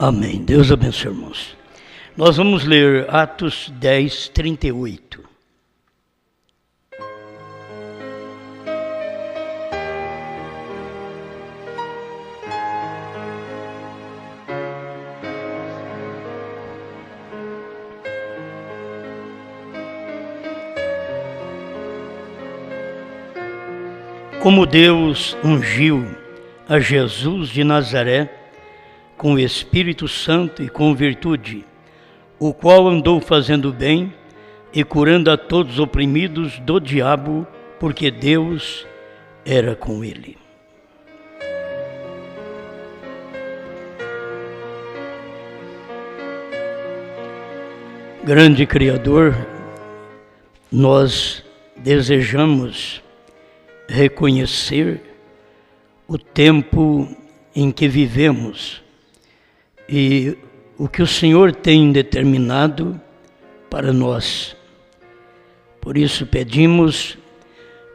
Amém. Deus abençoe, irmãos. Nós vamos ler Atos 10, 38. Como Deus ungiu a Jesus de Nazaré com o Espírito Santo e com virtude, o qual andou fazendo bem e curando a todos os oprimidos do diabo, porque Deus era com ele. Grande Criador, nós desejamos reconhecer o tempo em que vivemos e o que o Senhor tem determinado para nós. Por isso pedimos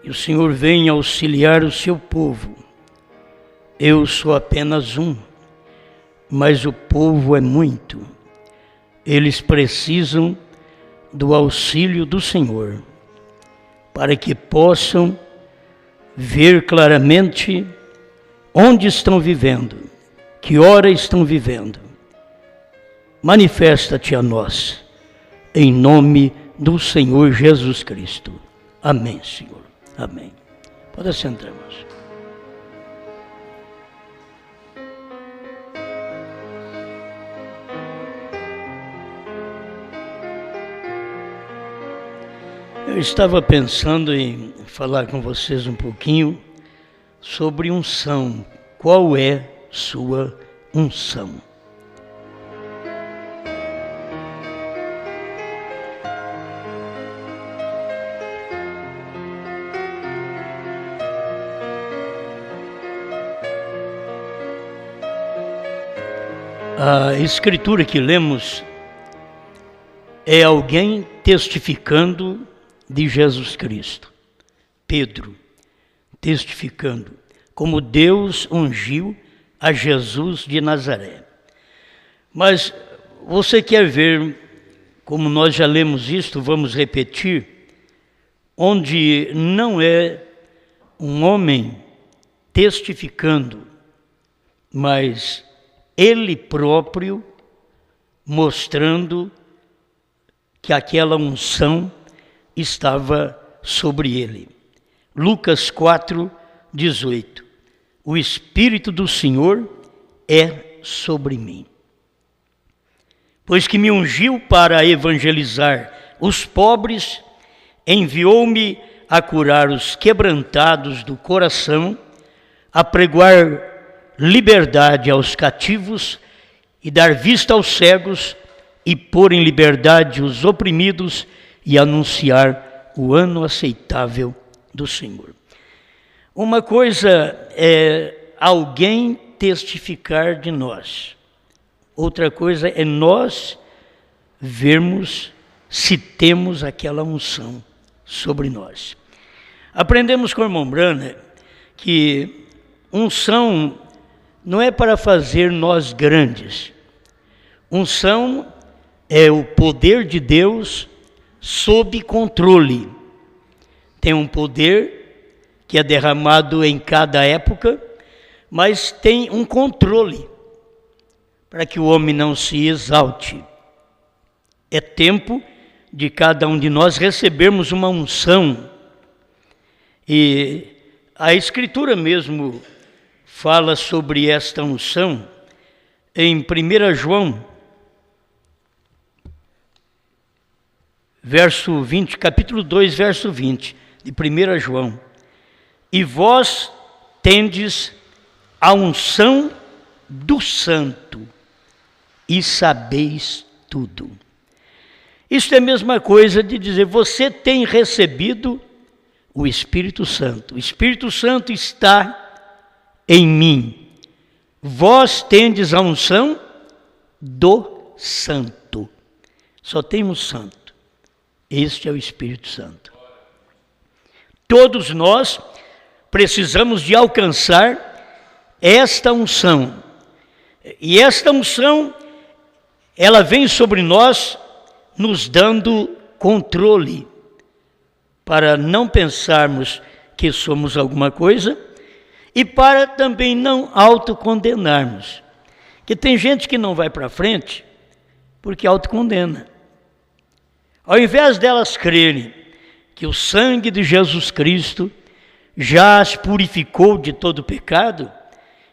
que o Senhor venha auxiliar o seu povo. Eu sou apenas um, mas o povo é muito. Eles precisam do auxílio do Senhor, para que possam ver claramente onde estão vivendo, que hora estão vivendo. Manifesta-te a nós, em nome do Senhor Jesus Cristo. Amém, Senhor. Amém. Pode sentar, irmãos. Eu estava pensando em falar com vocês um pouquinho sobre unção. Qual é sua unção? A escritura que lemos é alguém testificando de Jesus Cristo. Pedro testificando como Deus ungiu a Jesus de Nazaré. Mas você quer ver, como nós já lemos isto, vamos repetir, onde não é um homem testificando, mas ele próprio mostrando que aquela unção estava sobre ele. Lucas 4, 18. O Espírito do Senhor é sobre mim, pois que me ungiu para evangelizar os pobres, enviou-me a curar os quebrantados do coração, a pregoar liberdade aos cativos e dar vista aos cegos e pôr em liberdade os oprimidos e anunciar o ano aceitável do Senhor. Uma coisa é alguém testificar de nós. Outra coisa é nós vermos se temos aquela unção sobre nós. Aprendemos com o irmão Branham que unção não é para fazer nós grandes. Unção é o poder de Deus sob controle. Tem um poder que é derramado em cada época, mas tem um controle para que o homem não se exalte. É tempo de cada um de nós recebermos uma unção. E a Escritura mesmo fala sobre esta unção em 1 João, verso 20, capítulo 2, verso 20, de 1 João. E vós tendes a unção do Santo e sabeis tudo. Isso é a mesma coisa de dizer, você tem recebido o Espírito Santo. O Espírito Santo está em mim. Vós tendes a unção do Santo. Só temos Santo. Este é o Espírito Santo. Todos nós precisamos de alcançar esta unção. E esta unção, ela vem sobre nós, nos dando controle, para não pensarmos que somos alguma coisa e para também não autocondenarmos. Porque tem gente que não vai para frente porque autocondena. Ao invés delas crerem que o sangue de Jesus Cristo já as purificou de todo pecado,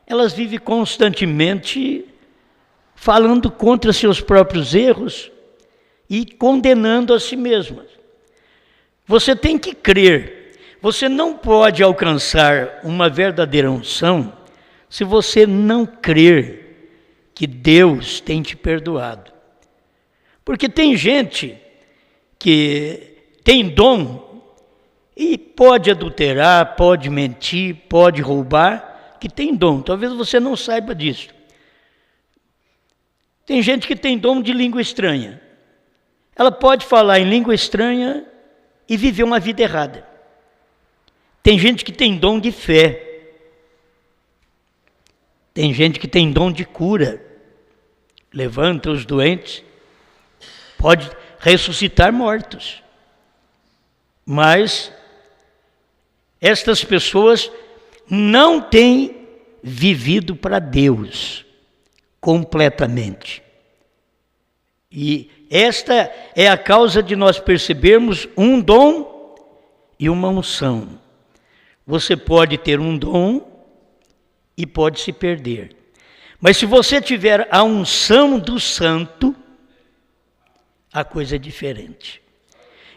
elas vivem constantemente falando contra seus próprios erros e condenando a si mesmas. Você tem que crer. Você não pode alcançar uma verdadeira unção se você não crer que Deus tem te perdoado. Porque tem gente que tem dom e pode adulterar, pode mentir, pode roubar, que tem dom. Talvez você não saiba disso. Tem gente que tem dom de língua estranha. Ela pode falar em língua estranha e viver uma vida errada. Tem gente que tem dom de fé. Tem gente que tem dom de cura. Levanta os doentes. Pode ressuscitar mortos. Mas estas pessoas não têm vivido para Deus completamente. E esta é a causa de nós percebermos um dom e uma unção. Você pode ter um dom e pode se perder. Mas se você tiver a unção do santo, a coisa é diferente.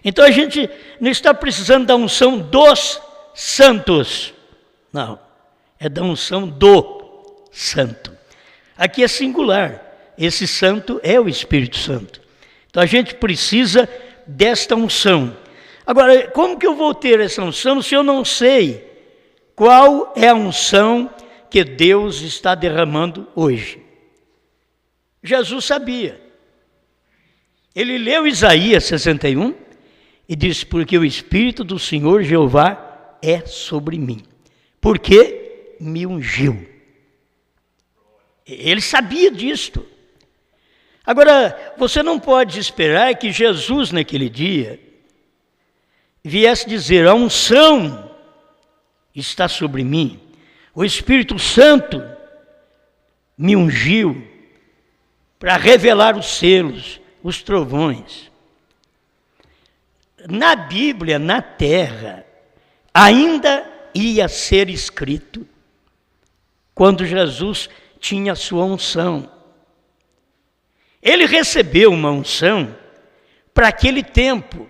Então a gente não está precisando da unção dos santos. Não, é da unção do santo. Aqui é singular. Esse santo é o Espírito Santo. Então a gente precisa desta unção. Agora, como que eu vou ter essa unção se eu não sei qual é a unção que Deus está derramando hoje? Jesus sabia. Ele leu Isaías 61 e disse: porque o Espírito do Senhor Jeová é sobre mim, porque me ungiu. Ele sabia disto. Agora, você não pode esperar que Jesus naquele dia viesse dizer: a unção está sobre mim, o Espírito Santo me ungiu para revelar os selos, os trovões. Na Bíblia, na terra, ainda ia ser escrito quando Jesus tinha a sua unção. Ele recebeu uma unção para aquele tempo.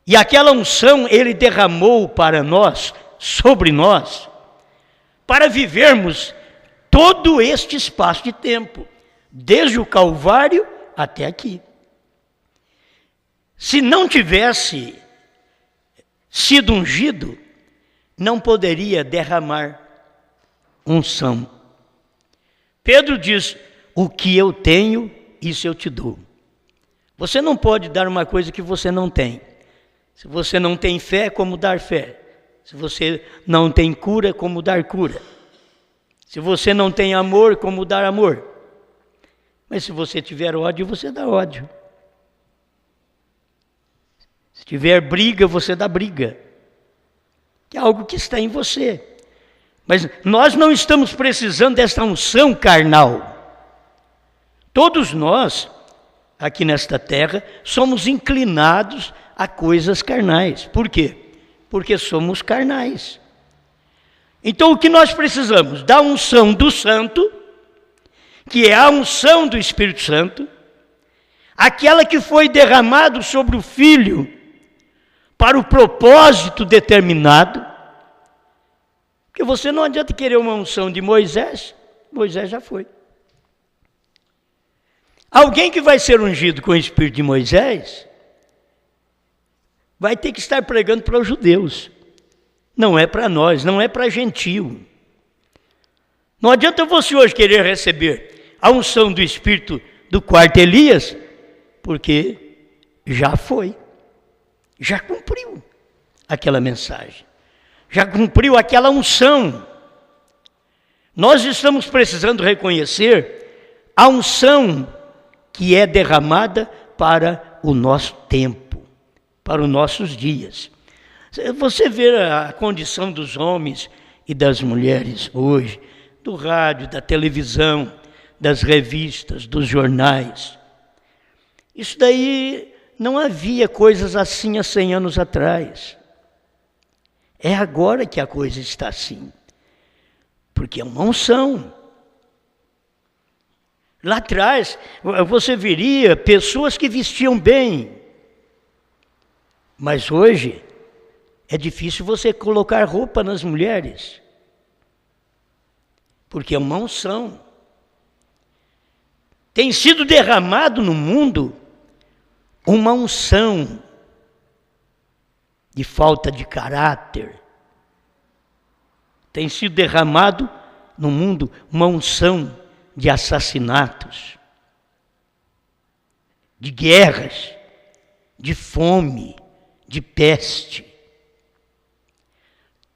E aquela unção ele derramou para nós, sobre nós, para vivermos todo este espaço de tempo, desde o Calvário até aqui. Se não tivesse sido ungido, não poderia derramar unção. Pedro diz: o que eu tenho, isso eu te dou. Você não pode dar uma coisa que você não tem. Se você não tem fé, como dar fé? Se você não tem cura, como dar cura? Se você não tem amor, como dar amor? Mas se você tiver ódio, você dá ódio. Se tiver briga, você dá briga. Que é algo que está em você. Mas nós não estamos precisando desta unção carnal. Todos nós, aqui nesta terra, somos inclinados a coisas carnais. Por quê? Porque somos carnais. Então o que nós precisamos? Da unção do Santo, que é a unção do Espírito Santo, aquela que foi derramada sobre o Filho para o propósito determinado. Porque você não adianta querer uma unção de Moisés, Moisés já foi. Alguém que vai ser ungido com o Espírito de Moisés vai ter que estar pregando para os judeus. Não é para nós, não é para gentio. Não adianta você hoje querer receber a unção do Espírito do quarto Elias, porque já foi, já cumpriu aquela mensagem, já cumpriu aquela unção. Nós estamos precisando reconhecer a unção que é derramada para o nosso tempo, para os nossos dias. Você vê a condição dos homens e das mulheres hoje, do rádio, da televisão, das revistas, dos jornais. Isso daí não havia coisas assim há 100 anos atrás. É agora que a coisa está assim. Porque é uma unção. Lá atrás, você veria pessoas que vestiam bem. Mas hoje, é difícil você colocar roupa nas mulheres. Porque é uma unção. Tem sido derramado no mundo uma unção de falta de caráter. Tem sido derramado no mundo uma unção de assassinatos, de guerras, de fome, de peste.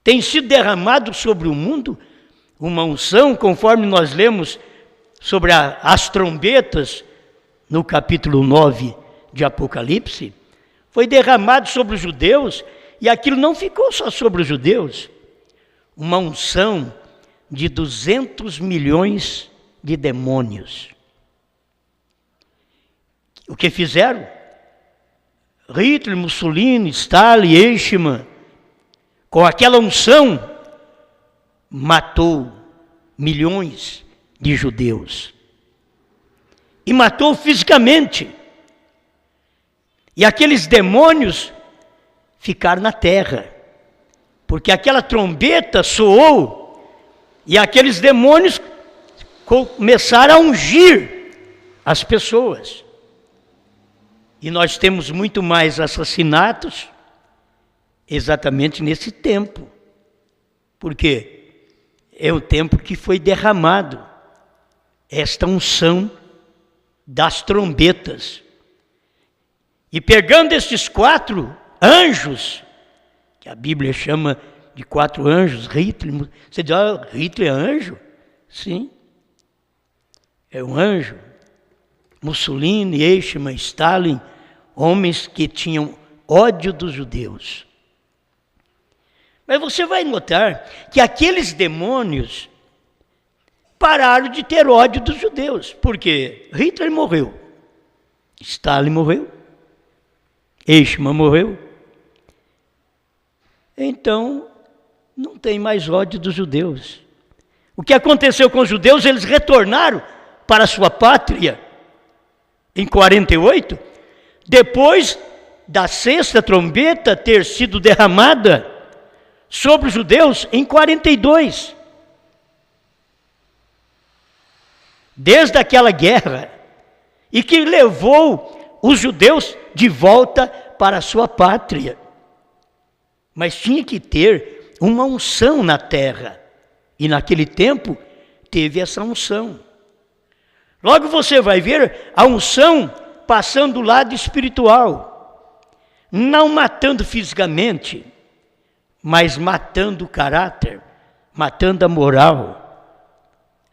Tem sido derramado sobre o mundo uma unção, conforme nós lemos sobre as trombetas, no capítulo 9 de Apocalipse, foi derramado sobre os judeus, e aquilo não ficou só sobre os judeus, uma unção de 200 milhões de demônios. O que fizeram? Hitler, Mussolini, Stalin, Eichmann, com aquela unção, matou milhões de judeus. E matou fisicamente. E aqueles demônios ficaram na terra. Porque aquela trombeta soou e aqueles demônios começaram a ungir as pessoas. E nós temos muito mais assassinatos exatamente nesse tempo. Por quê? É o tempo que foi derramado esta unção das trombetas. E pegando estes 4 anjos, que a Bíblia chama de 4 anjos, Hitler, você diz, Hitler é anjo? Sim, é um anjo. Mussolini, Eichmann, Stalin, homens que tinham ódio dos judeus. Mas você vai notar que aqueles demônios pararam de ter ódio dos judeus, porque Hitler morreu, Stalin morreu, Eichmann morreu, então não tem mais ódio dos judeus. O que aconteceu com os judeus? Eles retornaram para a sua pátria em 48, depois da 6ª trombeta ter sido derramada sobre os judeus em 42. Desde aquela guerra, e que levou os judeus de volta para a sua pátria. Mas tinha que ter uma unção na terra, e naquele tempo teve essa unção. Logo você vai ver a unção passando do lado espiritual, não matando fisicamente, mas matando o caráter, matando a moral.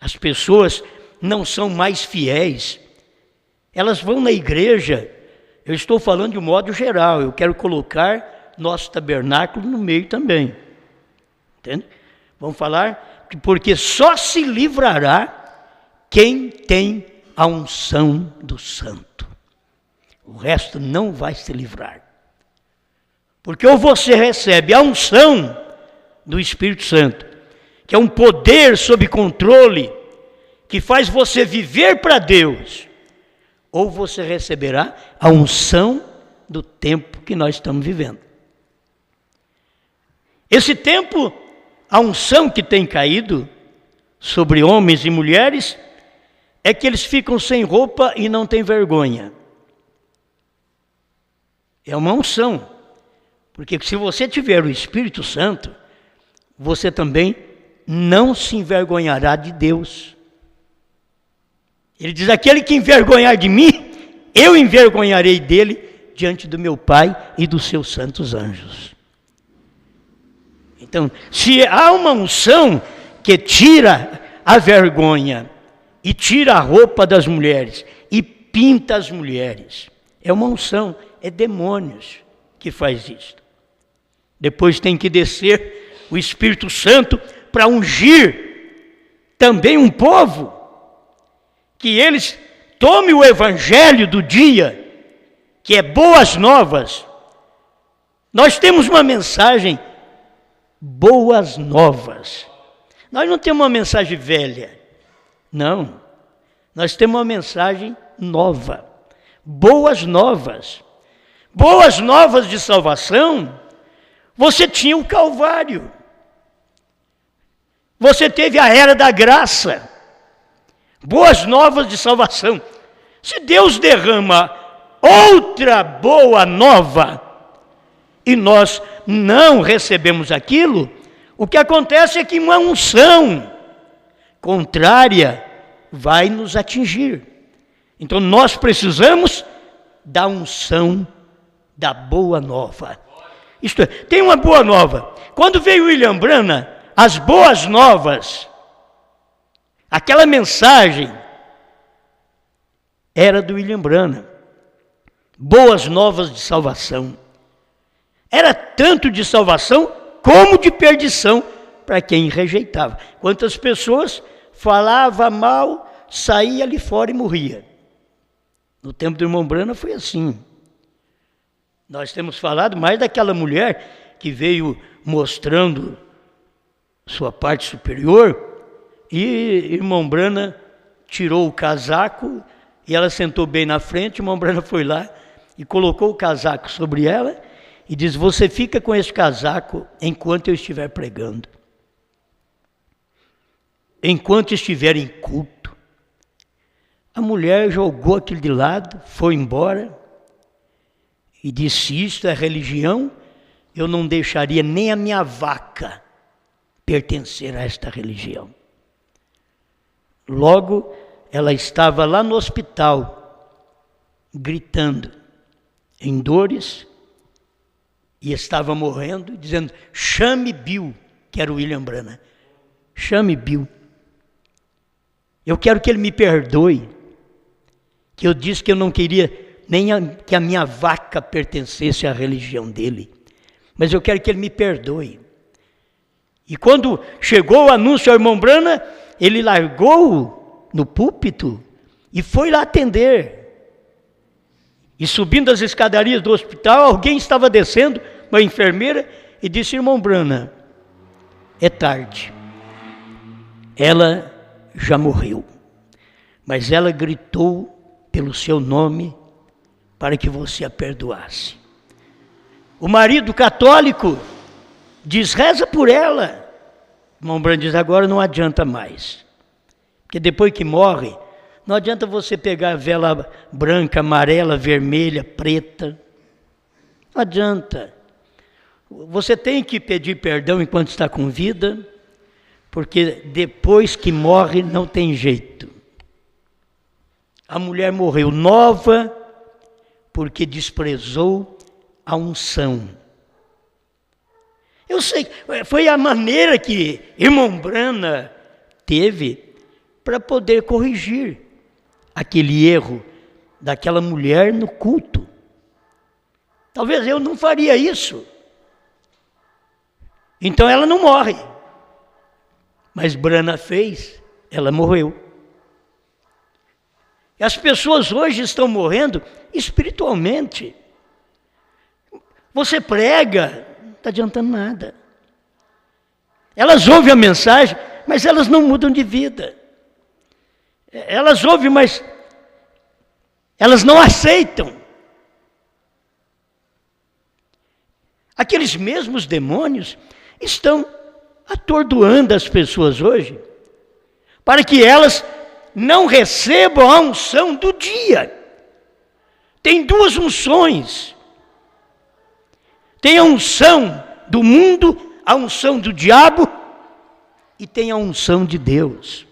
As pessoas não são mais fiéis, elas vão na igreja, eu estou falando de um modo geral, eu quero colocar nosso tabernáculo no meio também, entende? Vamos falar que porque só se livrará quem tem a unção do santo, o resto não vai se livrar, porque ou você recebe a unção do Espírito Santo, que é um poder sob controle, que faz você viver para Deus, ou você receberá a unção do tempo que nós estamos vivendo. Esse tempo, a unção que tem caído sobre homens e mulheres, é que eles ficam sem roupa e não têm vergonha. É uma unção, porque se você tiver o Espírito Santo, você também não se envergonhará de Deus. Ele diz, aquele que envergonhar de mim, eu envergonharei dele diante do meu Pai e dos seus santos anjos. Então, se há uma unção que tira a vergonha e tira a roupa das mulheres e pinta as mulheres. É uma unção, é demônios que faz isso. Depois tem que descer o Espírito Santo para ungir também um povo, que eles tomem o evangelho do dia, que é boas novas. Nós temos uma mensagem, boas novas. Nós não temos uma mensagem velha, não. Nós temos uma mensagem nova, boas novas. Boas novas de salvação. Você tinha o Calvário. Você teve a era da graça. Boas novas de salvação. Se Deus derrama outra boa nova e nós não recebemos aquilo, o que acontece é que uma unção contrária vai nos atingir. Então nós precisamos da unção da boa nova. Isto é, tem uma boa nova. Quando veio William Branham, as boas novas, aquela mensagem era do William Branham. Boas novas de salvação. Era tanto de salvação como de perdição para quem rejeitava. Quantas pessoas falava mal, saía ali fora e morria. No tempo do irmão Branham foi assim. Nós temos falado mais daquela mulher que veio mostrando sua parte superior e irmão Branham tirou o casaco e ela sentou bem na frente. Irmão Branham foi lá e colocou o casaco sobre ela e diz: você fica com esse casaco enquanto eu estiver pregando, enquanto estiver em culto. A mulher jogou aquilo de lado, foi embora e disse: isto é religião, eu não deixaria nem a minha vaca pertencer a esta religião. Logo, ela estava lá no hospital, gritando, em dores, e estava morrendo, dizendo: chame Bill, que era o William Branham. Chame Bill. Eu quero que ele me perdoe, que eu disse que eu não queria nem que a minha vaca pertencesse à religião dele, mas eu quero que ele me perdoe. E quando chegou o anúncio ao irmão Branham, ele largou no púlpito e foi lá atender. E subindo as escadarias do hospital, alguém estava descendo, uma enfermeira, e disse: irmão Branham, é tarde. Ela já morreu, mas ela gritou pelo seu nome para que você a perdoasse. O marido católico diz: reza por ela. O irmão Branham diz: agora não adianta mais, porque depois que morre, não adianta você pegar a vela branca, amarela, vermelha, preta. Não adianta. Você tem que pedir perdão enquanto está com vida, porque depois que morre não tem jeito. A mulher morreu nova porque desprezou a unção. Eu sei, foi a maneira que irmão Branham teve para poder corrigir aquele erro daquela mulher no culto. Talvez eu não faria isso. Então ela não morre. Mas Branham fez, ela morreu. E as pessoas hoje estão morrendo espiritualmente. Você prega, não está adiantando nada. Elas ouvem a mensagem, mas elas não mudam de vida. Elas ouvem, mas elas não aceitam. Aqueles mesmos demônios estão atordoando as pessoas hoje, para que elas não recebam a unção do dia. Tem duas unções. Tem a unção do mundo, a unção do diabo, e tem a unção de Deus.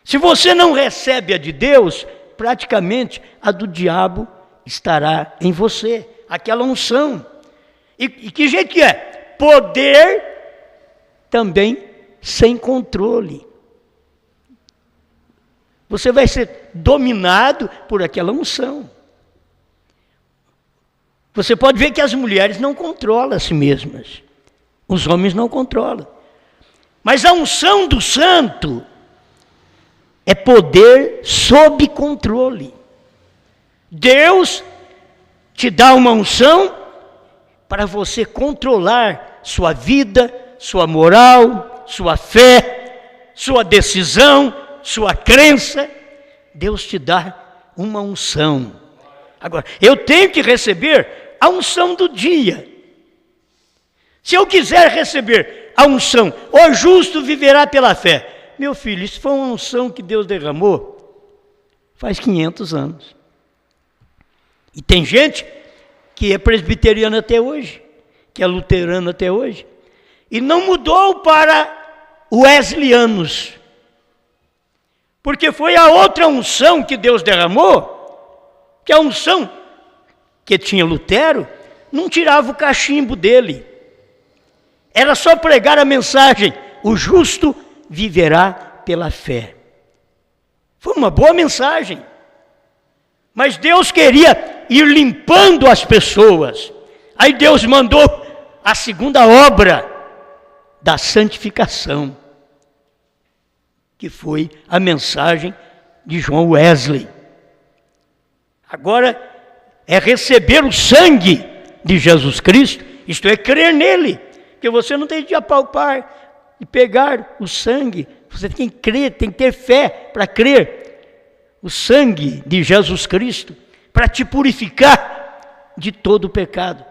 Se você não recebe a de Deus, praticamente a do diabo estará em você, aquela unção. E que jeito que é? Poder também sem controle. Você vai ser dominado por aquela unção. Você pode ver que as mulheres não controlam a si mesmas. Os homens não controlam. Mas a unção do santo é poder sob controle. Deus te dá uma unção para você controlar sua vida, sua moral, sua fé, sua decisão, sua crença. Deus te dá uma unção. Agora, eu tenho que receber a unção do dia. Se eu quiser receber a unção, o justo viverá pela fé. Meu filho, isso foi uma unção que Deus derramou faz 500 anos. E tem gente que é presbiteriano até hoje, que é luterano até hoje, e não mudou para wesleyanos, porque foi a outra unção que Deus derramou, que a unção que tinha Lutero, não tirava o cachimbo dele. Era só pregar a mensagem, o justo viverá pela fé. Foi uma boa mensagem. Mas Deus queria ir limpando as pessoas. Aí Deus mandou a segunda obra da santificação, que foi a mensagem de John Wesley. Agora é receber o sangue de Jesus Cristo, isto é, crer nele. Porque você não tem de apalpar e pegar o sangue. Você tem que crer, tem que ter fé para crer. O sangue de Jesus Cristo para te purificar de todo o pecado.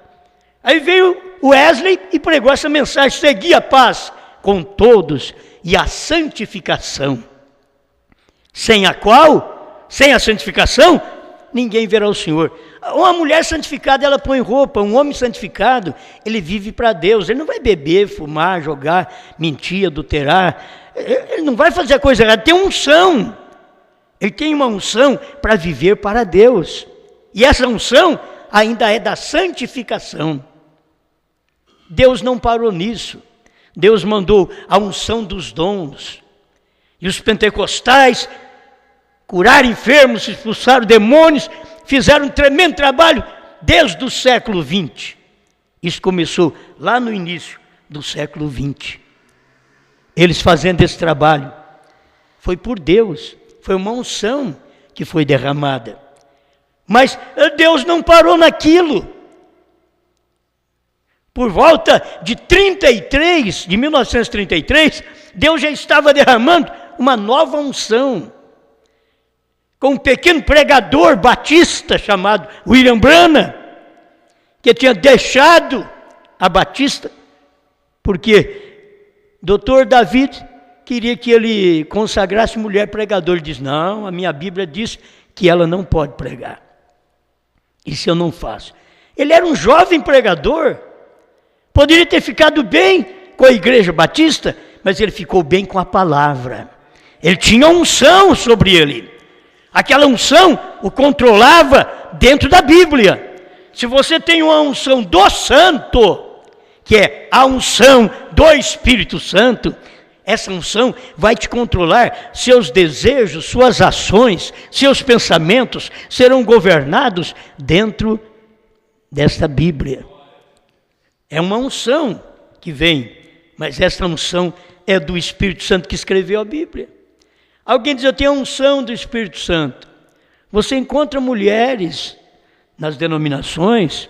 Aí veio o Wesley e pregou essa mensagem: segui a paz com todos e a santificação, sem a qual, sem a santificação, ninguém verá o Senhor. Uma mulher santificada, ela põe roupa. Um homem santificado, ele vive para Deus. Ele não vai beber, fumar, jogar, mentir, adulterar. Ele não vai fazer a coisa errada. Tem unção. Ele tem uma unção para viver para Deus. E essa unção ainda é da santificação. Deus não parou nisso. Deus mandou a unção dos dons. E os pentecostais curaram enfermos, expulsaram demônios, fizeram um tremendo trabalho desde o século XX. Isso começou lá no início do século XX. Eles fazendo esse trabalho. Foi por Deus. Foi uma unção que foi derramada. Mas Deus não parou naquilo. Por volta de 1933, Deus já estava derramando uma nova unção. Com um pequeno pregador batista chamado William Branham, que tinha deixado a Batista, porque Dr. David queria que ele consagrasse mulher pregadora. Ele diz: não, a minha Bíblia diz que ela não pode pregar. Isso eu não faço. Ele era um jovem pregador, poderia ter ficado bem com a igreja batista, mas ele ficou bem com a palavra. Ele tinha unção sobre ele. Aquela unção o controlava dentro da Bíblia. Se você tem uma unção do Santo, que é a unção do Espírito Santo, essa unção vai te controlar. Seus desejos, suas ações, seus pensamentos serão governados dentro desta Bíblia. É uma unção que vem, mas essa unção é do Espírito Santo que escreveu a Bíblia. Alguém diz: eu tenho a unção do Espírito Santo. Você encontra mulheres nas denominações.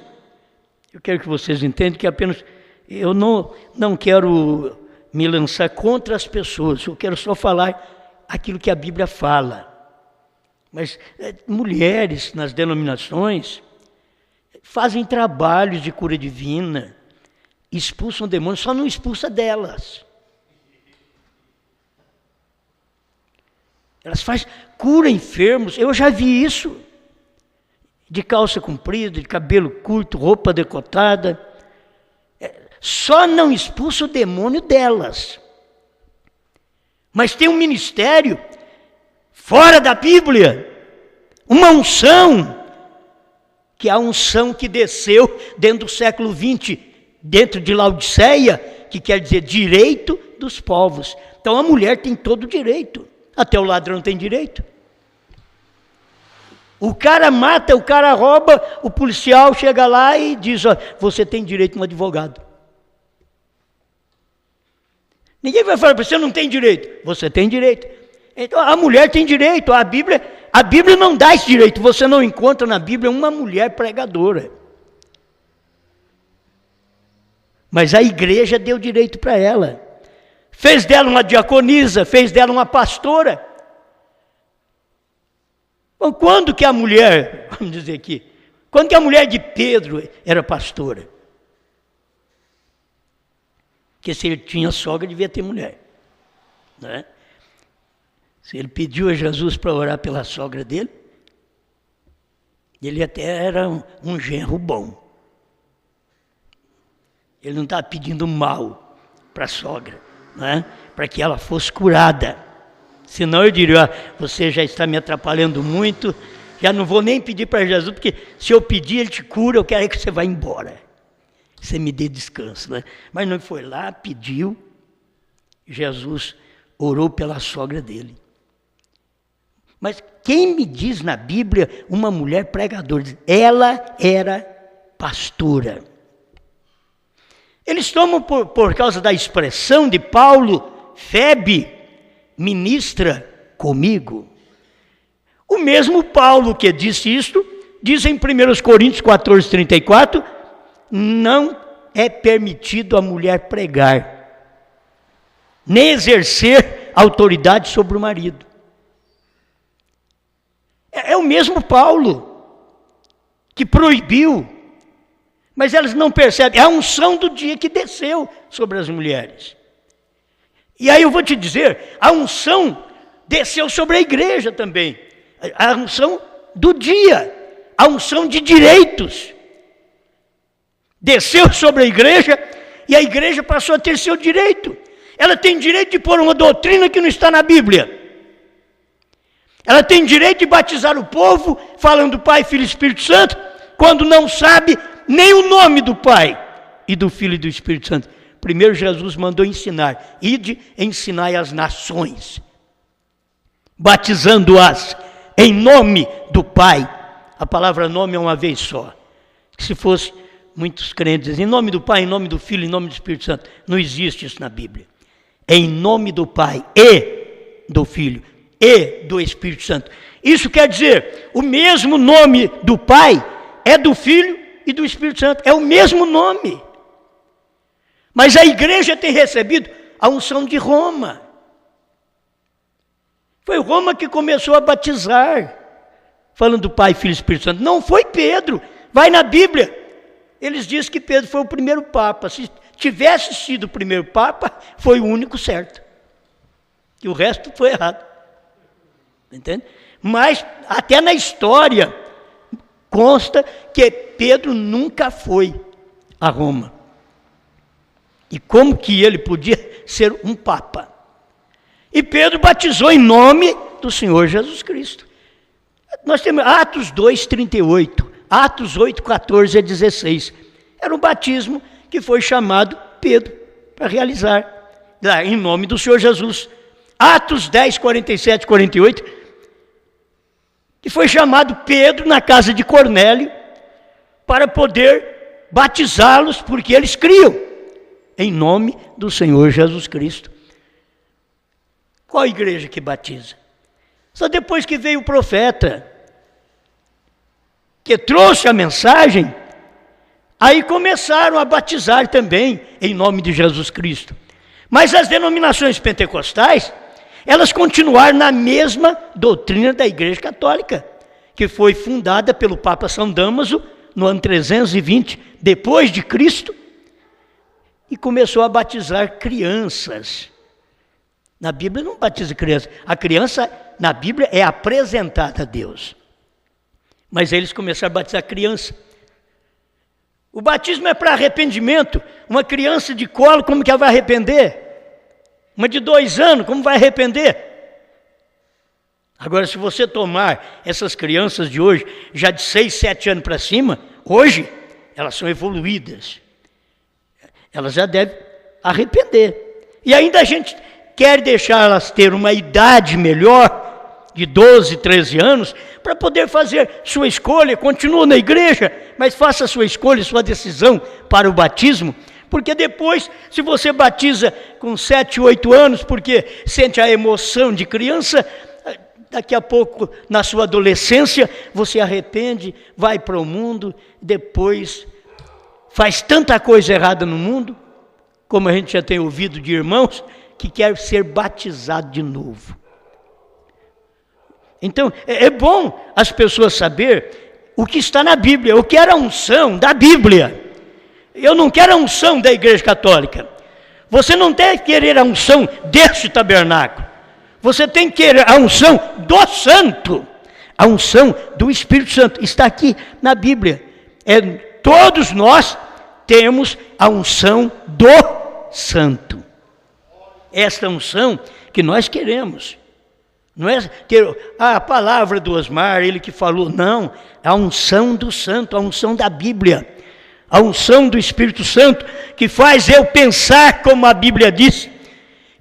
Eu quero que vocês entendam que apenas eu não quero me lançar contra as pessoas. Eu quero só falar aquilo que a Bíblia fala. Mas mulheres nas denominações fazem trabalhos de cura divina, expulsam demônios, só não expulsa delas. Elas fazem cura enfermos. Eu já vi isso. De calça comprida, de cabelo curto, roupa decotada. Só não expulsa o demônio delas. Mas tem um ministério fora da Bíblia. Uma unção. Que é a unção que desceu dentro do século XX. Dentro de Laodiceia. Que quer dizer direito dos povos. Então a mulher tem todo o direito. Até o ladrão tem direito. O cara mata, o cara rouba, o policial chega lá e diz, ó, você tem direito a um advogado. Ninguém vai falar para você, não tem direito. Você tem direito. Então a mulher tem direito. A Bíblia não dá esse direito. Você não encontra na Bíblia uma mulher pregadora. Mas a igreja deu direito para ela. Fez dela uma diaconisa, fez dela uma pastora. Bom, quando que a mulher, vamos dizer aqui, quando que a mulher de Pedro era pastora? Porque se ele tinha sogra, devia ter mulher. Né? Se ele pediu a Jesus para orar pela sogra dele, ele até era um genro bom. Ele não estava pedindo mal para a sogra, né? Para que ela fosse curada. Senão eu diria, você já está me atrapalhando muito, já não vou nem pedir para Jesus, porque se eu pedir, ele te cura, eu quero que você vá embora. Você me dê descanso, né? Mas não foi lá, pediu, Jesus orou pela sogra dele. Mas quem me diz na Bíblia uma mulher pregadora? Ela era pastora. Eles tomam por causa da expressão de Paulo, Febe, ministra comigo. O mesmo Paulo que disse isto, diz em 1 Coríntios 14, 34, não é permitido a mulher pregar, nem exercer autoridade sobre o marido. É o mesmo Paulo que proibiu, mas elas não percebem. É a unção do dia que desceu sobre as mulheres. E aí eu vou te dizer, a unção desceu sobre a igreja também. A unção do dia, a unção de direitos. Desceu sobre a igreja e a igreja passou a ter seu direito. Ela tem direito de pôr uma doutrina que não está na Bíblia. Ela tem direito de batizar o povo, falando do Pai, Filho e Espírito Santo, quando não sabe nem o nome do Pai e do Filho e do Espírito Santo. Primeiro Jesus mandou ensinar, ide ensinai as nações, batizando-as em nome do Pai. A palavra nome é uma vez só. Se fosse muitos crentes dizem, em nome do Pai, em nome do Filho, em nome do Espírito Santo. Não existe isso na Bíblia. É em nome do Pai e do Filho e do Espírito Santo. Isso quer dizer, o mesmo nome do Pai é do Filho e do Espírito Santo. É o mesmo nome. Mas a igreja tem recebido a unção de Roma. Foi Roma que começou a batizar, falando do Pai, Filho e Espírito Santo. Não foi Pedro. Vai na Bíblia. Eles dizem que Pedro foi o primeiro Papa. Se tivesse sido o primeiro Papa, foi o único certo. E o resto foi errado. Entende? Mas até na história consta que Pedro nunca foi a Roma. E como que ele podia ser um Papa? E Pedro batizou em nome do Senhor Jesus Cristo. Nós temos Atos 2, 38, Atos 8, 14 a 16. Era um batismo que foi chamado Pedro para realizar, em nome do Senhor Jesus. Atos 10, 47, 48, que foi chamado Pedro na casa de Cornélio para poder batizá-los, porque eles criam em nome do Senhor Jesus Cristo. Qual igreja que batiza? Só depois que veio o profeta, que trouxe a mensagem, aí começaram a batizar também em nome de Jesus Cristo. Mas as denominações pentecostais, elas continuaram na mesma doutrina da Igreja Católica, que foi fundada pelo Papa São Damaso no ano 320 depois de Cristo, e começou a batizar crianças. Na Bíblia não batiza criança. A criança, na Bíblia, é apresentada a Deus. Mas eles começaram a batizar criança. O batismo é para arrependimento. Uma criança de colo, como que ela vai arrepender? Uma de 2 anos, como vai arrepender? Agora, se você tomar essas crianças de hoje, já de 6, 7 anos para cima, hoje, elas são evoluídas. Elas já devem arrepender. E ainda a gente quer deixar elas ter uma idade melhor, de 12, 13 anos, para poder fazer sua escolha. Continua na igreja, mas faça a sua escolha, sua decisão para o batismo. Porque depois, se você batiza com 7, 8 anos, porque sente a emoção de criança, daqui a pouco, na sua adolescência, você arrepende, vai para o mundo, depois faz tanta coisa errada no mundo, como a gente já tem ouvido de irmãos, que quer ser batizado de novo. Então, é bom as pessoas saber o que está na Bíblia. Eu quero a unção da Bíblia. Eu não quero a unção da Igreja Católica. Você não deve querer a unção deste tabernáculo. Você tem que querer a unção do Santo. A unção do Espírito Santo está aqui na Bíblia. Todos nós temos a unção do Santo. Esta unção que nós queremos. Não é ter a palavra do Osmar, ele que falou, não. A unção do Santo, a unção da Bíblia. A unção do Espírito Santo, que faz eu pensar como a Bíblia diz,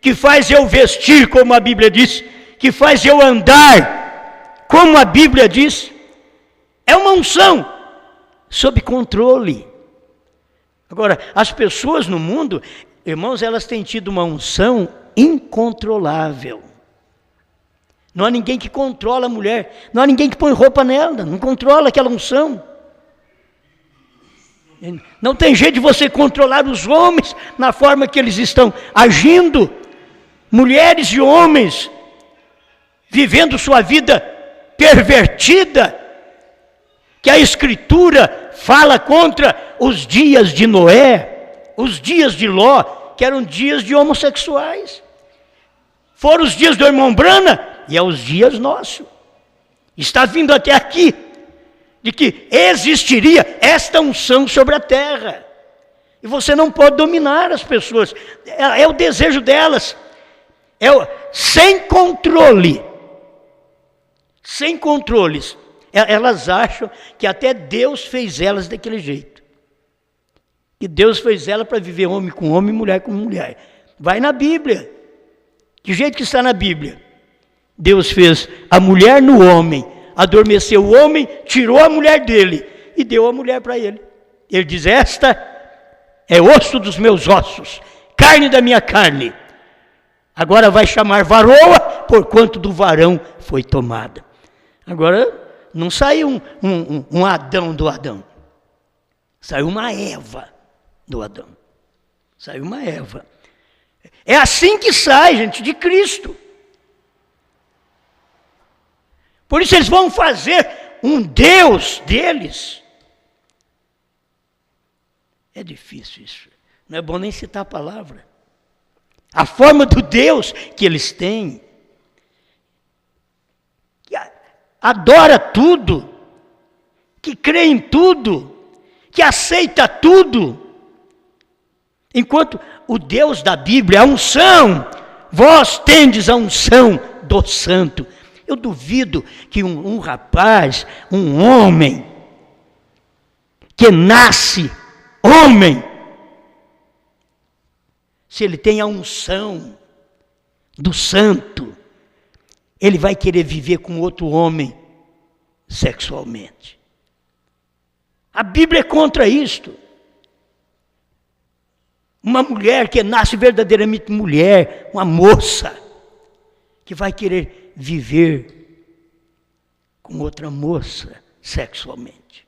que faz eu vestir como a Bíblia diz, que faz eu andar como a Bíblia diz. É uma unção sob controle. Agora, as pessoas no mundo, irmãos, elas têm tido uma unção incontrolável. Não há ninguém que controla a mulher, não há ninguém que põe roupa nela, não controla aquela unção. Não tem jeito de você controlar os homens na forma que eles estão agindo. Mulheres e homens vivendo sua vida pervertida, que a Escritura fala contra os dias de Noé, os dias de Ló, que eram dias de homossexuais. Foram os dias do irmão Brana e é os dias nossos. Está vindo até aqui, de que existiria esta unção sobre a terra. E você não pode dominar as pessoas. É o desejo delas. Sem controle. Sem controles. Elas acham que até Deus fez elas daquele jeito. Que Deus fez ela para viver homem com homem, mulher com mulher. Vai na Bíblia. Que jeito que está na Bíblia? Deus fez a mulher no homem, adormeceu o homem, tirou a mulher dele e deu a mulher para ele. Ele diz, esta é osso dos meus ossos, carne da minha carne. Agora vai chamar varoa, porquanto do varão foi tomada. Agora, não saiu um Adão do Adão. Saiu uma Eva do Adão. Saiu uma Eva. É assim que sai, gente, de Cristo. Por isso eles vão fazer um Deus deles. É difícil isso. Não é bom nem citar a palavra. A forma do Deus que eles têm. Que adora tudo. Que crê em tudo. Que aceita tudo. Enquanto o Deus da Bíblia, a unção, vós tendes a unção do Santo. Eu duvido que um rapaz, um homem, que nasce homem, se ele tem a unção do Santo, ele vai querer viver com outro homem sexualmente. A Bíblia é contra isto. Uma mulher que nasce verdadeiramente mulher, uma moça, que vai querer viver com outra moça sexualmente.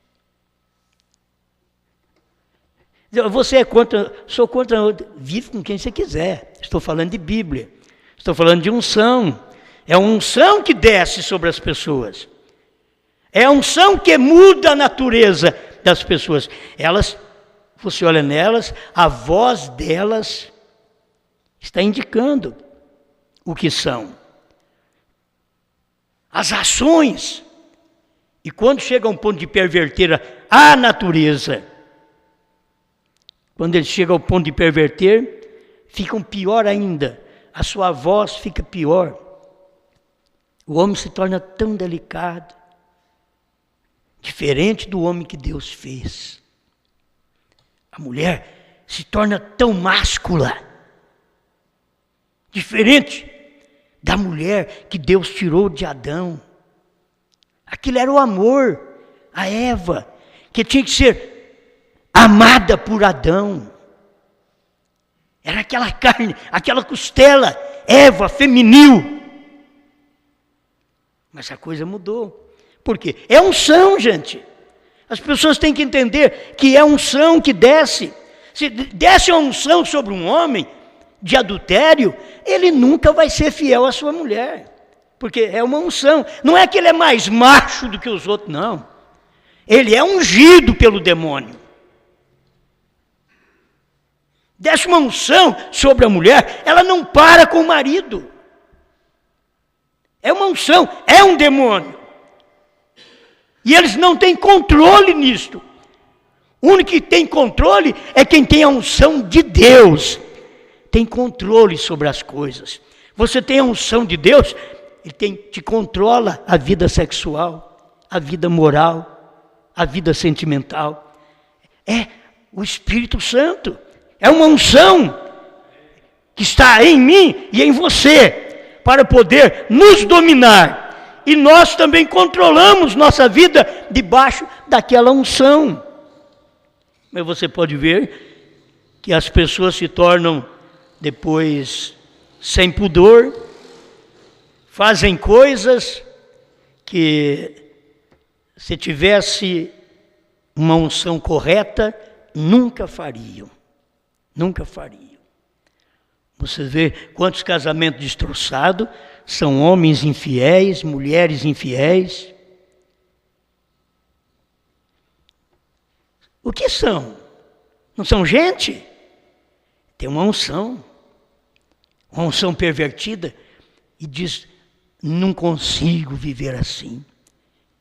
Você é contra, sou contra, vive com quem você quiser. Estou falando de Bíblia, estou falando de unção. É a unção que desce sobre as pessoas. É a unção que muda a natureza das pessoas. Elas, você olha nelas, a voz delas está indicando o que são. As ações. E quando chega a um ponto de perverter a natureza, quando eles chegam ao ponto de perverter, ficam pior ainda. A sua voz fica pior. O homem se torna tão delicado, diferente do homem que Deus fez. A mulher se torna tão máscula, diferente da mulher que Deus tirou de Adão. Aquilo era o amor a Eva, que tinha que ser amada por Adão. Era aquela carne, aquela costela, Eva, feminil. Mas a coisa mudou. Por quê? É unção, gente. As pessoas têm que entender que é unção que desce. Se desce a unção sobre um homem de adultério, ele nunca vai ser fiel à sua mulher. Porque é uma unção. Não é que ele é mais macho do que os outros, não. Ele é ungido pelo demônio. Desce uma unção sobre a mulher, ela não para com o marido. É uma unção, é um demônio. E eles não têm controle nisto. O único que tem controle é quem tem a unção de Deus. Tem controle sobre as coisas. Você tem a unção de Deus, Ele te controla a vida sexual, a vida moral, a vida sentimental. É o Espírito Santo. É uma unção que está em mim e em você, para poder nos dominar. E nós também controlamos nossa vida debaixo daquela unção. Mas você pode ver que as pessoas se tornam depois sem pudor, fazem coisas que, se tivesse uma unção correta, nunca fariam. Nunca fariam. Você vê quantos casamentos destroçados, são homens infiéis, mulheres infiéis. O que são? Não são gente? Tem uma unção pervertida, e diz, não consigo viver assim.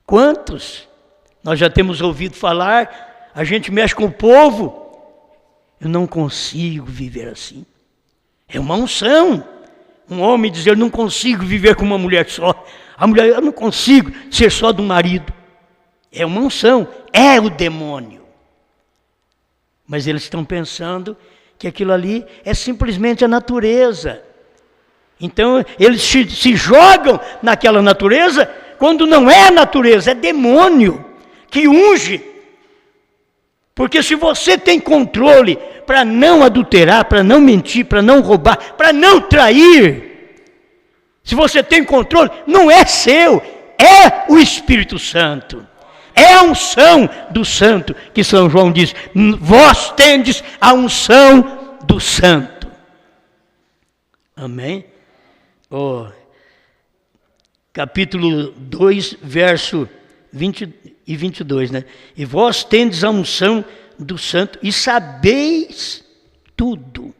Quantos? Nós já temos ouvido falar, a gente mexe com o povo, eu não consigo viver assim. É uma unção. Um homem dizer, eu não consigo viver com uma mulher só. A mulher, eu não consigo ser só do marido. É uma unção, é o demônio. Mas eles estão pensando que aquilo ali é simplesmente a natureza. Então eles se jogam naquela natureza, quando não é a natureza, é demônio que unge. Porque se você tem controle para não adulterar, para não mentir, para não roubar, para não trair, se você tem controle, não é seu, é o Espírito Santo. É a unção do Santo, que São João diz, vós tendes a unção do Santo. Amém? Capítulo 2, verso 20 e 22, né? E vós tendes a unção do Santo e sabeis tudo.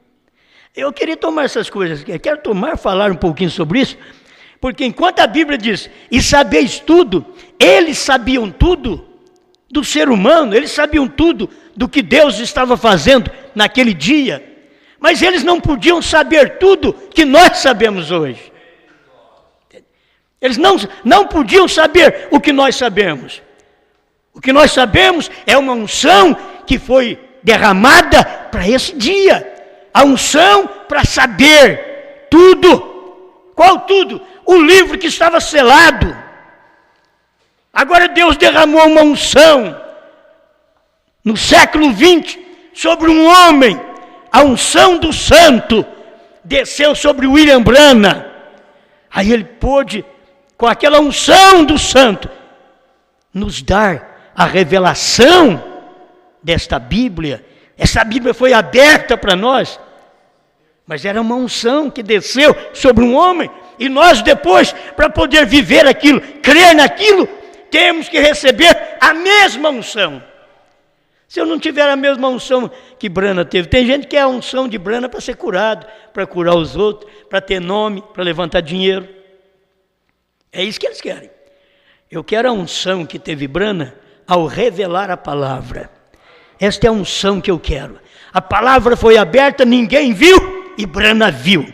Eu queria tomar essas coisas, quero falar um pouquinho sobre isso, porque enquanto a Bíblia diz, e sabeis tudo, eles sabiam tudo do ser humano, eles sabiam tudo do que Deus estava fazendo naquele dia, mas eles não podiam saber tudo que nós sabemos hoje. Eles não podiam saber o que nós sabemos. O que nós sabemos é uma unção que foi derramada para esse dia. A unção para saber tudo. Qual tudo? O livro que estava selado. Agora Deus derramou uma unção no século 20 sobre um homem. A unção do santo desceu sobre William Branham. Aí ele pôde, com aquela unção do santo, nos dar a revelação desta Bíblia. Essa Bíblia foi aberta para nós, mas era uma unção que desceu sobre um homem, e nós depois, para poder viver aquilo, crer naquilo, temos que receber a mesma unção. Se eu não tiver a mesma unção que Branham teve, tem gente que é a unção de Branham para ser curado, para curar os outros, para ter nome, para levantar dinheiro. É isso que eles querem. Eu quero a unção que teve Branham ao revelar a palavra. Esta é a unção que eu quero. A palavra foi aberta, ninguém viu, e Branham viu.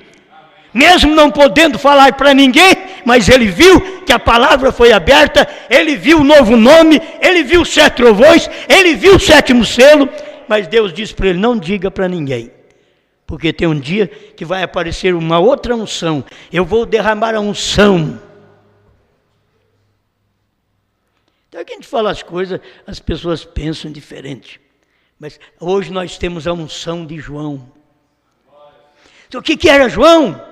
Mesmo não podendo falar para ninguém, mas ele viu que a palavra foi aberta, ele viu o novo nome, ele viu os 7 trovões, ele viu o 7º selo, mas Deus disse para ele, não diga para ninguém, Porque tem um dia que vai aparecer uma outra unção. Eu vou derramar a unção. Então, que a gente fala as coisas, as pessoas pensam diferente. Mas hoje nós temos a unção de João. Então, o que era João?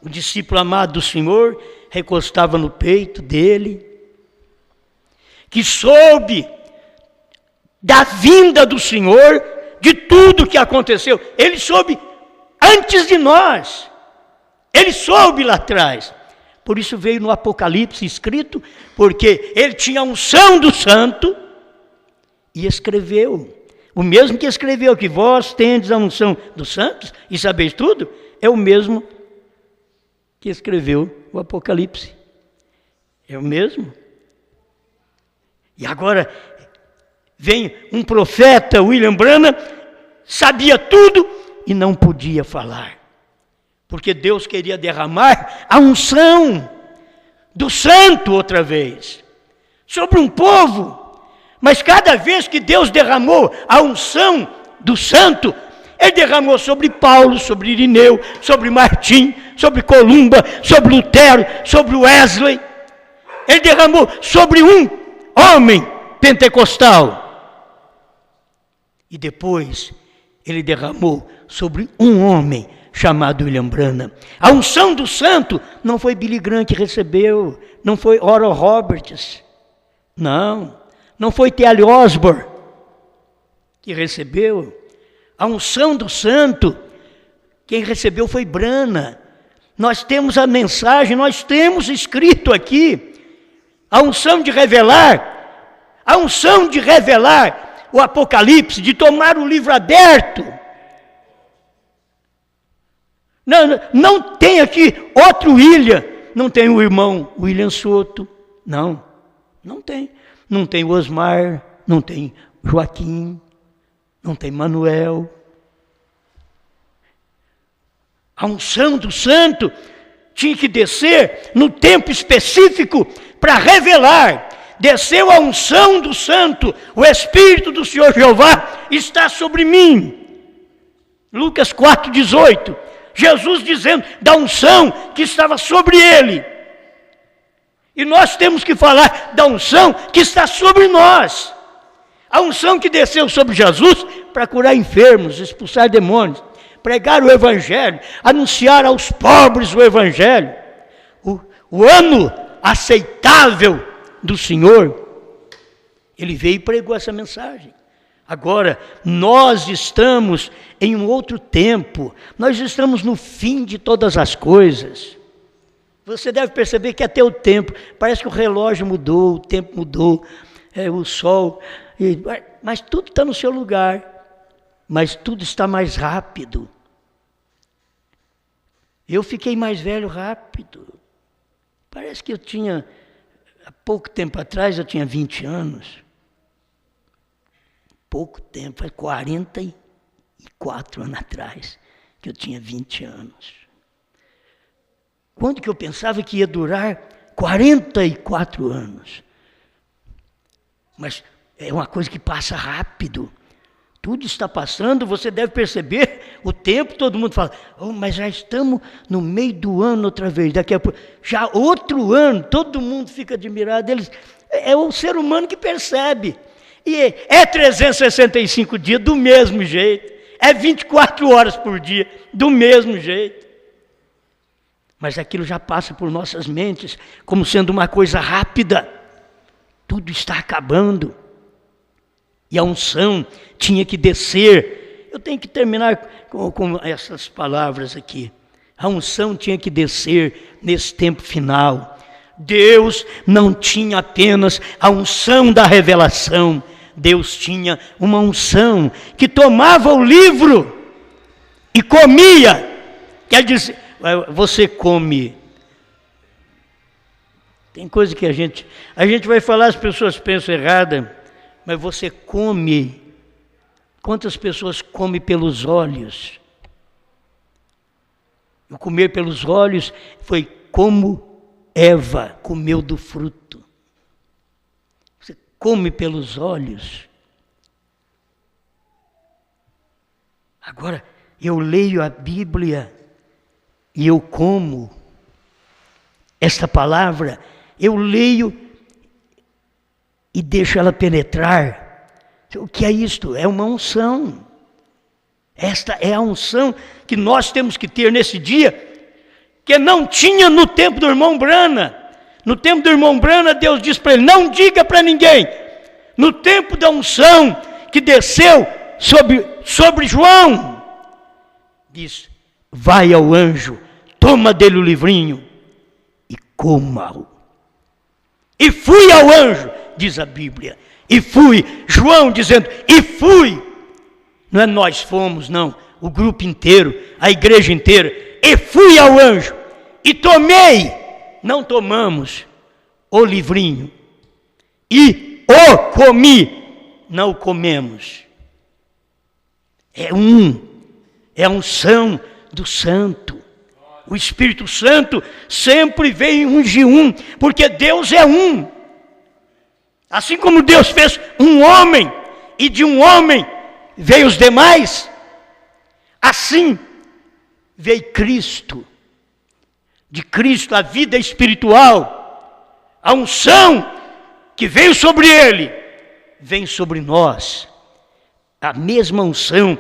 O discípulo amado do Senhor, recostava no peito dele, que soube da vinda do Senhor, de tudo que aconteceu. Ele soube antes de nós. Ele soube lá atrás. Por isso veio no Apocalipse escrito, porque ele tinha a unção do santo e escreveu. O mesmo que escreveu que vós tendes a unção dos santos e sabeis tudo, é o mesmo que escreveu o Apocalipse. É o mesmo. E agora vem um profeta, William Branham, sabia tudo e não podia falar. Porque Deus queria derramar a unção do santo outra vez, sobre um povo. Mas cada vez que Deus derramou a unção do santo, Ele derramou sobre Paulo, sobre Irineu, sobre Martim, sobre Columba, sobre Lutero, sobre Wesley. Ele derramou sobre um homem pentecostal. E depois Ele derramou sobre um homem chamado William Branham. A unção do santo não foi Billy Graham que recebeu, não foi Oral Roberts, não foi T.L. Osborne que recebeu. A unção do santo, quem recebeu foi Branham. Nós temos a mensagem, nós temos escrito aqui, a unção de revelar o Apocalipse, de tomar o livro aberto. Não tem aqui outro William, não tem o irmão William Soto, não tem. Não tem Osmar, não tem Joaquim, não tem Manuel. A unção do santo tinha que descer no tempo específico para revelar. Desceu a unção do santo, o Espírito do Senhor Jeová está sobre mim. Lucas 4,18. Jesus dizendo da unção que estava sobre ele. E nós temos que falar da unção que está sobre nós. A unção que desceu sobre Jesus para curar enfermos, expulsar demônios, pregar o Evangelho, anunciar aos pobres o Evangelho. O ano aceitável do Senhor. Ele veio e pregou essa mensagem. Agora, nós estamos em um outro tempo. Nós estamos no fim de todas as coisas. Você deve perceber que até o tempo, parece que o relógio mudou, o tempo mudou, o sol, mas tudo está no seu lugar, mas tudo está mais rápido. Eu fiquei mais velho rápido. Parece que há pouco tempo atrás, eu tinha 20 anos. Pouco tempo, faz 44 anos atrás, que eu tinha 20 anos. Quando que eu pensava que ia durar 44 anos? Mas é uma coisa que passa rápido. Tudo está passando, você deve perceber o tempo, todo mundo fala, mas já estamos no meio do ano outra vez, daqui a pouco, já outro ano, todo mundo fica admirado. É o ser humano que percebe. E é 365 dias do mesmo jeito, é 24 horas por dia do mesmo jeito. Mas aquilo já passa por nossas mentes como sendo uma coisa rápida. Tudo está acabando. E a unção tinha que descer. Eu tenho que terminar com essas palavras aqui. A unção tinha que descer nesse tempo final. Deus não tinha apenas a unção da revelação. Deus tinha uma unção que tomava o livro e comia. Quer dizer, você come. Tem coisa que a gente vai falar, as pessoas pensam errada, mas você come. Quantas pessoas comem pelos olhos? O comer pelos olhos foi como Eva comeu do fruto. Você come pelos olhos. Agora, eu leio a Bíblia e eu como esta palavra, eu leio e deixo ela penetrar. O que é isto? É uma unção. Esta é a unção que nós temos que ter nesse dia, que não tinha no tempo do irmão Brana. No tempo do irmão Brana, Deus disse para ele, não diga para ninguém. No tempo da unção que desceu sobre João, diz, vai ao anjo, toma dele o livrinho e coma-o. E fui ao anjo, diz a Bíblia, e fui, João dizendo, e fui. Não é nós fomos, não, o grupo inteiro, a igreja inteira, e fui ao anjo, e tomei, não tomamos, o livrinho, e o comi, não o comemos. É a unção do santo. O Espírito Santo sempre vem ungir um, porque Deus é um. Assim como Deus fez um homem, e de um homem veio os demais, assim veio Cristo. De Cristo a vida espiritual, a unção que veio sobre ele, vem sobre nós. A mesma unção,